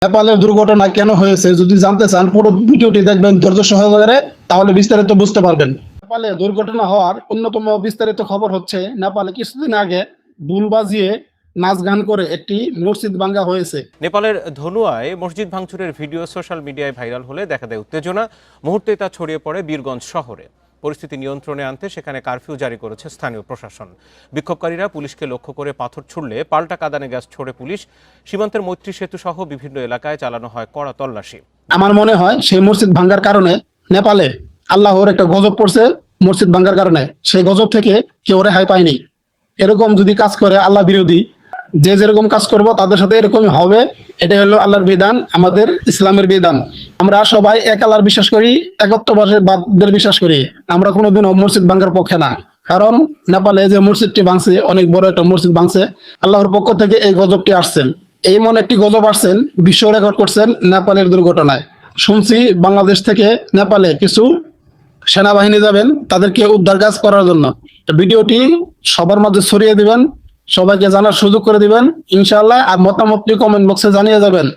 নেপালের দুর্ঘটনা কেন হয়েছে যদি জানতে চান পুরো ভিডিওটি দেখবেন ধৈর্য সহকারে, তাহলে বিস্তারিত বুঝতে পারবেন। নেপালে দুর্ঘটনা হওয়ার অন্যতম বিস্তারিত খবর হচ্ছে নেপালে কিছুদিন আগে বুল বাজিয়ে নাচ গান করে একটি মসজিদ ভাঙ্গা হয়েছে। নেপালের ধনুয়ায় মসজিদ ভাঙচুরের ভিডিও সোশ্যাল মিডিয়ায় ভাইরাল হলে দেখা দেয় উত্তেজনা। মুহূর্তে তা ছড়িয়ে পড়ে বীরগঞ্জ শহরে। পরিস্থিতি নিয়ন্ত্রণে আনতে সেখানে কারফিউ জারি করেছে স্থানীয় প্রশাসন। বিক্ষোভকারীরা পুলিশকে লক্ষ্য করে পাথর ছুড়লে পাল্টা কাঁদানে গ্যাস ছোড়ে পুলিশ। সীমান্তের মৈত্রী সেতু সহ বিভিন্ন এলাকায় চালানো হয় কড়া তল্লাশি। আমার মনে হয় সেই মসজিদ ভাঙ্গার কারণে নেপালে আল্লাহর একটা গজব পড়ছে। মসজিদ ভাঙ্গার কারণে সেই গজব থেকে কেউ রেহাই পায়নি। এরকম যদি কাজ করে আল্লাহ বিরোধী, যে যেরকম কাজ করব তাদের সাথে এরকমই হবে। এটাই হলো আল্লাহর বিধান, আমাদের ইসলামের বিধান। আমরা সবাই এক আল্লাহর বিশ্বাস করি, একত্ববাদের বিশ্বাস করি। আমরা কোনোদিনও মসজিদ ভাঙ্গার পক্ষে না। কারণ নেপালে যে মসজিদটি ভাঙছে, অনেক বড় একটা মসজিদ ভাঙছে, আল্লাহর পক্ষ থেকে এই গজবটি আসছেন। এই মনে একটি গজব আসছেন, বিশ্ব রেকর্ড করছেন নেপালের দুর্ঘটনায়। শুনছি বাংলাদেশ থেকে নেপালে কিছু সেনাবাহিনী যাবেন তাদেরকে উদ্ধার কাজ করার জন্য। ভিডিওটি সবার মাঝে ছড়িয়ে দিবেন, সবাইকে জানার সুযোগ করে দিবেন ইনশাআল্লাহ। আর মতামতটি কমেন্ট বক্সে জানিয়ে যাবেন।